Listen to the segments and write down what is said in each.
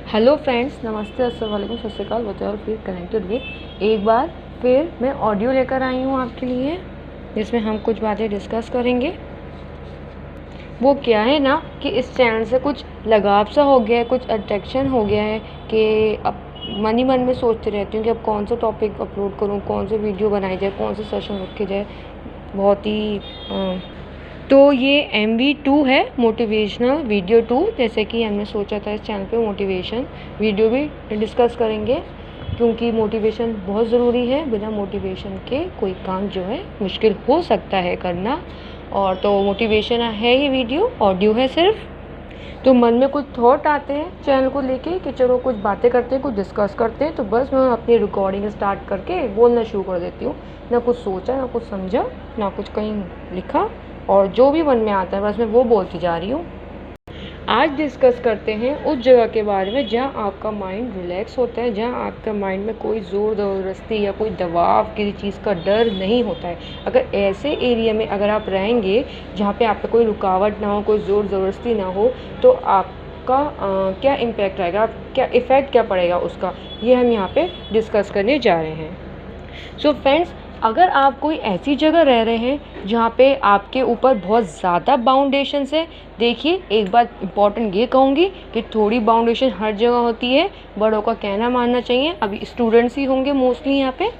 Hello friends, नमस्ते, अस्सलाम वालेकुम, सत श्री अकाल। और फिर कनेक्टेड विद एक बार फिर मैं ऑडियो लेकर आई हूँ आपके लिए, जिसमें हम कुछ बातें डिस्कस करेंगे। वो क्या है ना कि इस चैनल से कुछ लगाव सा हो गया है, कुछ अट्रैक्शन हो गया है कि अब मन ही मन में सोचती रहती हूँ कि अब कौन सा टॉपिक अपलोड करूँ, कौन सा वीडियो बनाई जाए, कौन सा सेशन रखे जाए। बहुत ही तो ये MV2 है, मोटिवेशनल वीडियो 2। जैसे कि हमने सोचा था इस चैनल पे मोटिवेशन वीडियो भी डिस्कस करेंगे, क्योंकि मोटिवेशन बहुत ज़रूरी है। बिना मोटिवेशन के कोई काम जो है मुश्किल हो सकता है करना। और तो मोटिवेशन है, ये वीडियो ऑडियो है सिर्फ। तो मन में कुछ थॉट आते हैं चैनल को लेके कि चलो कुछ बातें करते हैं, कुछ डिस्कस करते हैं, तो बस मैं अपनी रिकॉर्डिंग स्टार्ट करके बोलना शुरू कर देती हूँ। ना कुछ सोचा, ना कुछ समझा, ना कुछ कहीं लिखा, और जो भी मन में आता है बस मैं वो बोलती जा रही हूँ। आज डिस्कस करते हैं उस जगह के बारे में जहाँ आपका माइंड रिलैक्स होता है, जहाँ आपका माइंड में कोई ज़ोर ज़बरदस्ती या कोई दबाव, किसी चीज़ का डर नहीं होता है। अगर ऐसे एरिया में अगर आप रहेंगे जहाँ पे आप पे कोई रुकावट ना हो, कोई ज़ोर ज़बरदस्ती ना हो, तो आपका क्या इम्पैक्ट आएगा, आप क्या इफ़ेक्ट क्या पड़ेगा उसका, ये हम यहाँ पे डिस्कस करने जा रहे हैं। सो फ्रेंड्स, अगर आप कोई ऐसी जगह रह रहे हैं जहाँ पे आपके ऊपर बहुत ज़्यादा बाउंडेशंस है, देखिए एक बात इम्पॉर्टेंट ये कहूँगी कि थोड़ी बाउंडेशन हर जगह होती है, बड़ों का कहना मानना चाहिए। अभी स्टूडेंट्स ही होंगे मोस्टली यहाँ पे,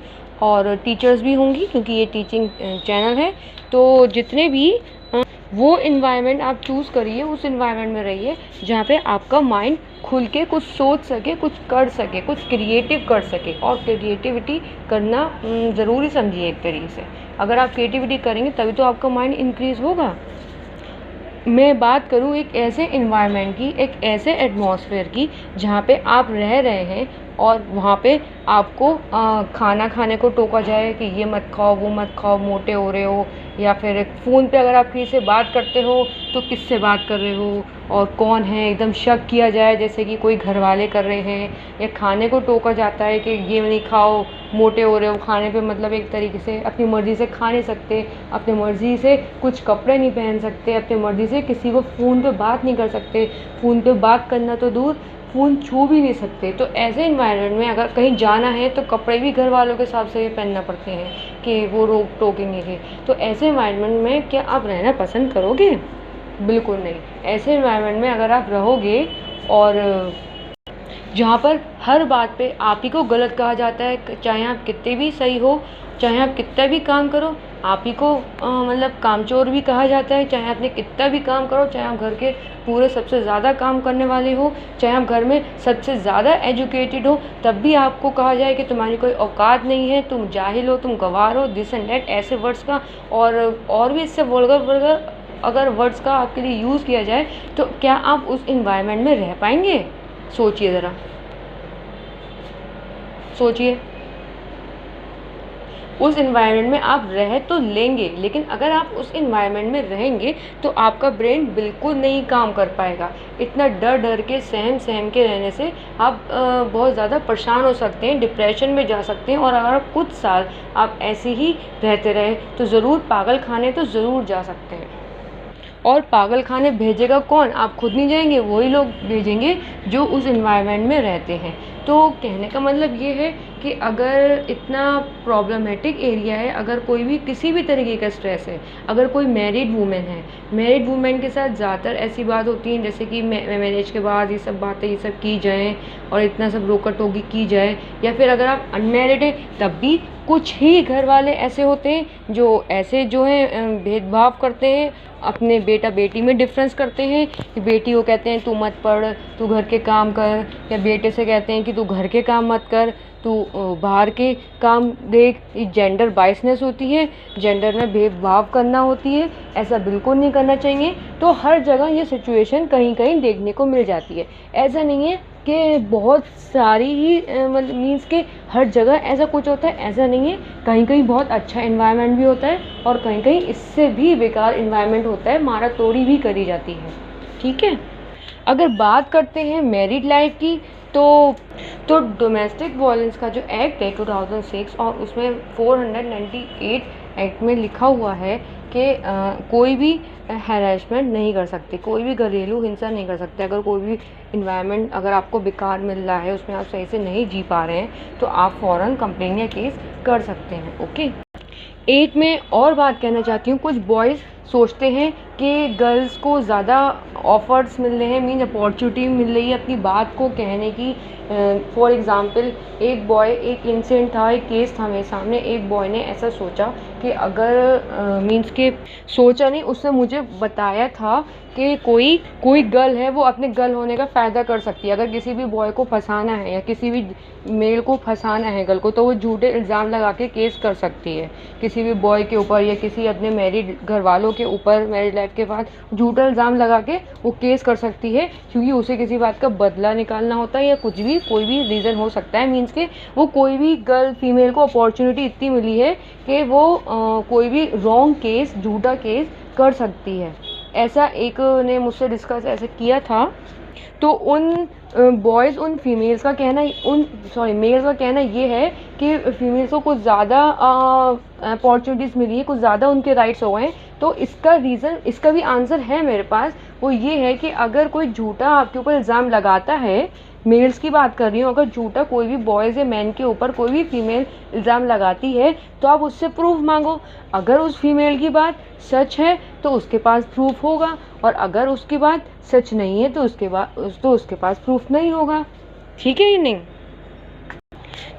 और टीचर्स भी होंगी, क्योंकि ये टीचिंग चैनल है। तो जितने भी वो इन्वायरमेंट आप चूज़ करिए, उस इन्वायरमेंट में रहिए जहाँ पे आपका माइंड खुल के कुछ सोच सके, कुछ कर सके, कुछ क्रिएटिव कर सके। और क्रिएटिविटी करना ज़रूरी समझिए एक तरीके से। अगर आप क्रिएटिविटी करेंगे तभी तो आपका माइंड इंक्रीज़ होगा। मैं बात करूँ एक ऐसे इन्वायरमेंट की, एक ऐसे एटमॉस्फेयर की जहाँ पे आप रह रहे हैं और वहाँ पे आपको खाना खाने को टोका जाए कि ये मत खाओ, वो मत खाओ, मोटे हो रहे हो। या फिर फ़ोन पे अगर आप किसी से बात करते हो तो किससे बात कर रहे हो और कौन है, एकदम शक किया जाए जैसे कि कोई घर वाले कर रहे हैं। या खाने को टोका जाता है कि ये नहीं खाओ, मोटे हो रहे हो। खाने पे मतलब एक तरीके से अपनी मर्ज़ी से खा नहीं सकते, अपनी मर्ज़ी से कुछ कपड़े नहीं पहन सकते, अपनी मर्ज़ी से किसी को फ़ोन पे बात नहीं कर सकते, फ़ोन पे बात करना तो दूर, फ़ोन छू भी नहीं सकते। तो ऐसे इन्वायरमेंट में अगर कहीं जाना है तो कपड़े भी घर वालों के हिसाब से पहनना पड़ते हैं कि वो रोक टोकेंगे थे। तो ऐसे इन्वायरमेंट में क्या आप रहना पसंद करोगे? बिल्कुल नहीं। ऐसे इन्वायरमेंट में अगर आप रहोगे और जहाँ पर हर बात पे आप ही को गलत कहा जाता है, चाहे आप कितने भी सही हो, चाहे आप कितना भी काम करो, आप ही को मतलब कामचोर भी कहा जाता है। चाहे आपने कितना भी काम करो, चाहे आप घर के पूरे सबसे ज़्यादा काम करने वाले हो, चाहे आप घर में सबसे ज़्यादा एजुकेटेड हो, तब भी आपको कहा जाए कि तुम्हारी कोई औकात नहीं है, तुम जाहिल हो, तुम गंवार हो, दिस एंड डैट, ऐसे वर्ड्स का और भी इससे वल्गर अगर वर्ड्स का आपके लिए यूज़ किया जाए, तो क्या आप उस इन्वायरमेंट में रह पाएंगे? सोचिए ज़रा, सोचिए। उस इन्वायरमेंट में आप रह तो लेंगे, लेकिन अगर आप उस इन्वायरमेंट में रहेंगे तो आपका ब्रेन बिल्कुल नहीं काम कर पाएगा। इतना डर डर के, सहम सहम के रहने से आप बहुत ज़्यादा परेशान हो सकते हैं, डिप्रेशन में जा सकते हैं। और अगर कुछ साल आप ऐसे ही रहते रहे तो ज़रूर पागल खाने तो ज़रूर जा सकते हैं। और पागल खाने भेजेगा कौन? आप खुद नहीं जाएंगे, वही लोग भेजेंगे जो उस इन्वायरमेंट में रहते हैं। तो कहने का मतलब ये है कि अगर इतना प्रॉब्लमेटिक एरिया है, अगर कोई भी किसी भी तरीके का स्ट्रेस है, अगर कोई मैरिड वूमेन है, मैरिड वूमेन के साथ ज़्यादातर ऐसी बात होती है जैसे कि मैरिज के बाद ये सब बातें ये सब की जाएँ और इतना सब रोका टोकी की जाए। या फिर अगर आप अनमैरिड हैं तब भी कुछ ही घर वाले ऐसे होते हैं जो ऐसे जो हैं भेदभाव करते हैं, अपने बेटा बेटी में डिफरेंस करते हैं कि बेटी को कहते हैं तू मत पढ़, तू घर के काम कर, या बेटे से कहते हैं कि तू घर के काम मत कर, तू बाहर के काम देख। ये जेंडर बाइसनेस होती है, जेंडर में भेदभाव करना होती है, ऐसा बिल्कुल नहीं करना चाहिए। तो हर जगह ये सिचुएशन कहीं कहीं देखने को मिल जाती है। ऐसा नहीं है कि बहुत सारी ही मतलब मीन्स के हर जगह ऐसा कुछ होता है, ऐसा नहीं है। कहीं कहीं बहुत अच्छा इन्वायरमेंट भी होता है और कहीं कहीं इससे भी बेकार इन्वायरमेंट होता है, मारा तोड़ी भी करी जाती है। ठीक है, अगर बात करते हैं मैरिड लाइफ की, तो डोमेस्टिक वायलेंस का जो एक्ट है 2006, और उसमें 498 एक्ट में लिखा हुआ है कि कोई भी हैरेसमेंट नहीं कर सकते, कोई भी घरेलू हिंसा नहीं कर सकते। अगर कोई भी इन्वायरमेंट अगर आपको बेकार मिल रहा है, उसमें आप सही से नहीं जी पा रहे हैं, तो आप फ़ौरन कंप्लेन या केस कर सकते हैं। ओके, एक मैं और बात कहना चाहती हूँ, कुछ बॉयज़ सोचते हैं कि गर्ल्स को ज़्यादा ऑफ़र्स मिल रहे हैं, मीन अपॉर्चुनिटी मिल रही है अपनी बात को कहने की। फॉर एग्ज़ाम्पल, एक इंसिडेंट था, एक केस था मेरे सामने। एक बॉय ने ऐसा सोचा कि अगर मीन्स के सोचा नहीं, उसने मुझे बताया था कि कोई गर्ल है, वो अपने गर्ल होने का फ़ायदा कर सकती है। अगर किसी भी बॉय को फंसाना है या किसी भी मेल को फंसाना है गर्ल को, तो वो झूठे इल्ज़ाम लगा के केस कर सकती है किसी भी बॉय के ऊपर या किसी अपने मैरिड घर वालों के ऊपर। मैरिड लाइफ के बाद झूठा इल्ज़ाम लगा के वो केस कर सकती है, क्योंकि उसे किसी बात का बदला निकालना होता है या कुछ भी, कोई भी रीज़न हो सकता है। मीन्स के वो कोई भी गर्ल फीमेल को अपॉर्चुनिटी इतनी मिली है कि वो कोई भी रॉन्ग केस, झूठा केस कर सकती है। ऐसा एक ने मुझसे डिस्कस ऐसे किया था। तो उन बॉयज़ उन फीमेल्स का कहना मेल्स का कहना ये है कि फीमेल्स को कुछ ज़्यादा अपॉर्चुनिटीज़ मिली है, कुछ ज़्यादा उनके राइट्स हो गए हैं। तो इसका रीज़न, इसका भी आंसर है मेरे पास। वो ये है कि अगर कोई झूठा आपके ऊपर इल्ज़ाम लगाता है, मेल्स की बात कर रही हूँ, अगर झूठा कोई भी बॉयज़ या मैन के ऊपर कोई भी फीमेल इल्ज़ाम लगाती है, तो आप उससे प्रूफ मांगो। अगर उस फीमेल की बात सच है तो उसके पास प्रूफ होगा, और अगर उसकी बात सच नहीं है तो उसके पास प्रूफ नहीं होगा। ठीक है या नहीं?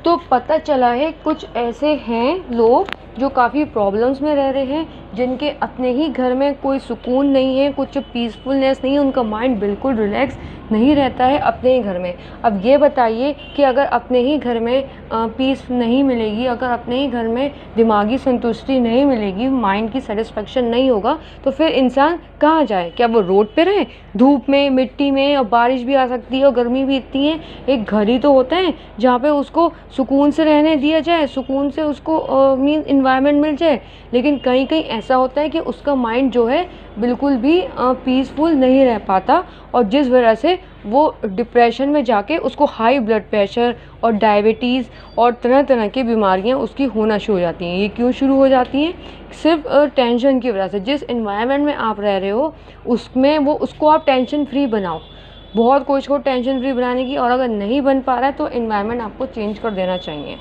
तो पता चला है कुछ ऐसे हैं लोग जो काफ़ी प्रॉब्लम्स में रह रहे हैं, जिनके अपने ही घर में कोई सुकून नहीं है, कुछ पीसफुलनेस नहीं है, उनका माइंड बिल्कुल रिलैक्स नहीं रहता है अपने ही घर में। अब ये बताइए कि अगर अपने ही घर में पीस नहीं मिलेगी, अगर अपने ही घर में दिमागी संतुष्टि नहीं मिलेगी, माइंड की सेटिस्फेक्शन नहीं होगा, तो फिर इंसान कहाँ जाए? क्या वो रोड पे रहे, धूप में, मिट्टी में? और बारिश भी आ सकती है और गर्मी भी इतनी है। एक घर ही तो होता है जहाँ पे उसको सुकून से रहने दिया जाए, सुकून से उसको मीन इन्वायरमेंट मिल जाए। लेकिन कहीं कहीं ऐसा होता है कि उसका माइंड जो है बिल्कुल भी पीसफुल नहीं रह पाता, और जिस वजह से वो डिप्रेशन में जाके उसको हाई ब्लड प्रेशर और डायबिटीज़ और तरह तरह की बीमारियां उसकी होना शुरू हो जाती हैं। ये क्यों शुरू हो जाती हैं? सिर्फ टेंशन की वजह से। जिस इन्वायरमेंट में आप रह रहे हो उसमें उसको आप टेंशन फ्री बनाओ। बहुत कोशिश को टेंशन फ्री बनाने की, और अगर नहीं बन पा रहा है तो इन्वायरमेंट आपको चेंज कर देना चाहिए।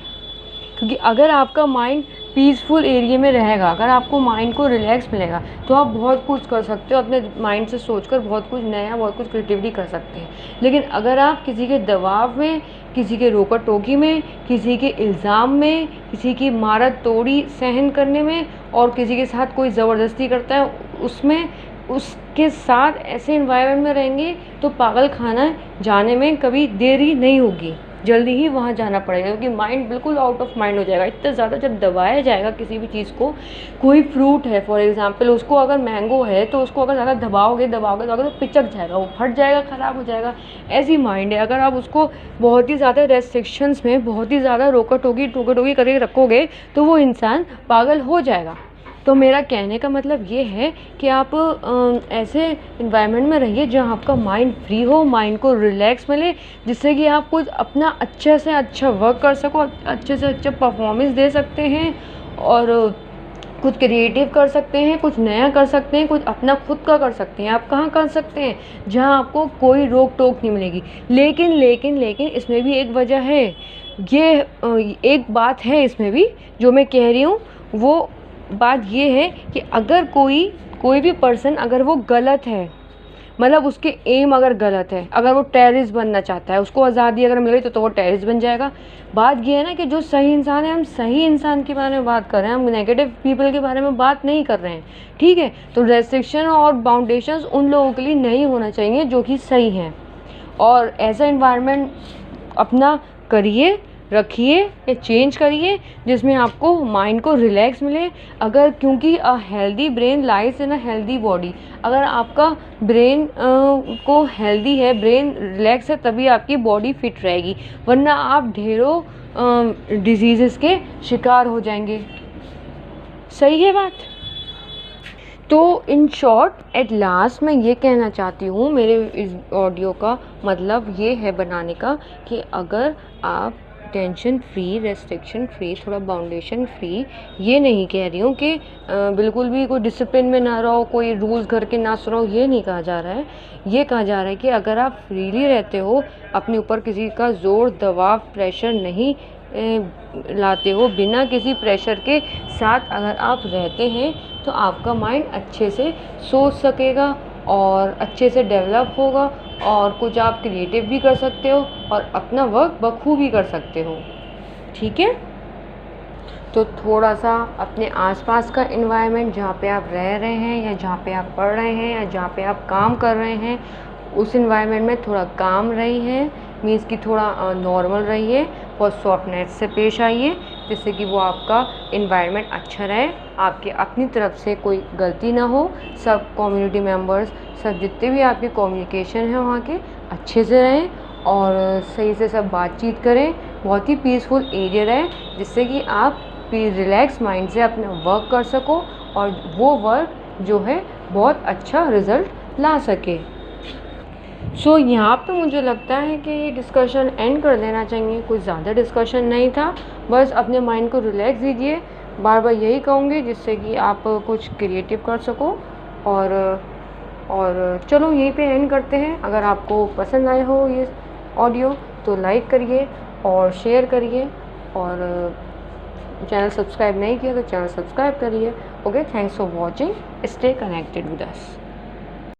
क्योंकि अगर आपका माइंड पीसफुल एरिया में रहेगा, अगर आपको माइंड को रिलैक्स मिलेगा, तो आप बहुत कुछ कर सकते हो। अपने माइंड से सोचकर बहुत कुछ नया, बहुत कुछ क्रिएटिविटी कर सकते हैं। लेकिन अगर आप किसी के दबाव में, किसी के रोका टोकी में, किसी के इल्ज़ाम में, किसी की मारत तोड़ी सहन करने में, और किसी के साथ कोई ज़बरदस्ती करता है उसमें, उसके साथ ऐसे इन्वायरमेंट में रहेंगे, तो पागल खाना जाने में कभी देरी नहीं होगी, जल्दी ही वहाँ जाना पड़ेगा। क्योंकि माइंड बिल्कुल आउट ऑफ माइंड हो जाएगा। इतना ज़्यादा जब दबाया जाएगा किसी भी चीज़ को, कोई फ्रूट है फॉर एग्जांपल, उसको अगर मैंगो है तो उसको अगर ज़्यादा दबाओगे तो पिचक जाएगा, वो फट जाएगा, ख़राब हो जाएगा। ऐसी माइंड है। अगर आप उसको बहुत ही ज़्यादा रेस्ट्रिक्शंस में, बहुत ही ज़्यादा रोका टोकी करके रखोगे, तो वो इंसान पागल हो जाएगा। तो मेरा कहने का मतलब ये है कि आप ऐसे इन्वायरमेंट में रहिए जहाँ आपका माइंड फ्री हो, माइंड को रिलैक्स मिले, जिससे कि आप कुछ अपना अच्छे से अच्छा वर्क कर सको, अच्छे से अच्छा परफॉर्मेंस दे सकते हैं, और कुछ क्रिएटिव कर सकते हैं, कुछ नया कर सकते हैं, कुछ अपना खुद का कर सकते हैं। आप कहाँ कर सकते हैं? जहाँ आपको कोई रोक टोक नहीं मिलेगी। लेकिन इसमें भी एक वजह है। ये एक बात है इसमें भी जो मैं कह रही हूँ, वो बात ये है कि अगर कोई भी पर्सन अगर वो गलत है, मतलब उसके एम अगर गलत है, अगर वो टेररिस्ट बनना चाहता है, उसको आज़ादी अगर मिल गई तो वो टेररिस्ट बन जाएगा। बात ये है ना कि जो सही इंसान है, हम सही इंसान के बारे में बात कर रहे हैं, हम नेगेटिव पीपल के बारे में बात नहीं कर रहे हैं। ठीक है? तो रेस्ट्रिक्शन और बाउंडेशंस उन लोगों के लिए नहीं होना चाहिए जो कि सही हैं। और ऐसा इन्वायरमेंट अपना करिए, रखिए या चेंज करिए जिसमें आपको माइंड को रिलैक्स मिले। अगर क्योंकि a healthy brain lies in a healthy body, अगर आपका ब्रेन को हेल्दी है, ब्रेन रिलैक्स है, तभी आपकी बॉडी फिट रहेगी, वरना आप ढेरों डिजीज़ेस के शिकार हो जाएंगे। सही है बात? तो इन शॉर्ट एट लास्ट मैं ये कहना चाहती हूँ, मेरे इस ऑडियो का मतलब ये है बनाने का कि अगर आप टेंशन फ्री, रेस्ट्रिक्शन फ्री, थोड़ा बाउंडेशन फ्री, ये नहीं कह रही हूँ कि बिल्कुल भी कोई डिसिप्लिन में ना रहो, कोई रूल्स घर के ना सुनो, ये नहीं कहा जा रहा है। ये कहा जा रहा है कि अगर आप फ्रीली रहते हो, अपने ऊपर किसी का ज़ोर, दबाव, प्रेशर नहीं लाते हो, बिना किसी प्रेशर के साथ अगर आप रहते हैं, तो आपका माइंड अच्छे से सोच सकेगा और अच्छे से डेवलप होगा और कुछ आप क्रिएटिव भी कर सकते हो और अपना वर्क बखूबी कर सकते हो। ठीक है, तो थोड़ा सा अपने आसपास का एनवायरनमेंट जहाँ पे आप रह रहे हैं या जहाँ पे आप पढ़ रहे हैं या जहाँ पे आप काम कर रहे हैं, उस एनवायरनमेंट में थोड़ा काम रहिए, मीन्स कि थोड़ा नॉर्मल रहिए और सॉफ्टनेस से पेश आइए, जिससे कि वो आपका एनवायरनमेंट अच्छा रहे, आपके अपनी तरफ से कोई गलती ना हो, सब कम्युनिटी मेंबर्स, सब जितने भी आपके कम्युनिकेशन हैं वहाँ के अच्छे से रहें और सही से सब बातचीत करें, बहुत ही पीसफुल एरिया रहे, जिससे कि आप रिलैक्स माइंड से अपना वर्क कर सको और वो वर्क जो है बहुत अच्छा रिज़ल्ट ला सके। सो यहाँ पे मुझे लगता है कि ये डिस्कशन एंड कर देना चाहिए, कुछ ज़्यादा डिस्कशन नहीं था, बस अपने माइंड को रिलैक्स दीजिए, बार बार यही कहूँगी, जिससे कि आप कुछ क्रिएटिव कर सको। और चलो यहीं पे एंड करते हैं। अगर आपको पसंद आया हो ये ऑडियो तो लाइक करिए और शेयर करिए, और चैनल सब्सक्राइब नहीं किया तो चैनल सब्सक्राइब करिए। Okay, thanks for watching, stay connected with us.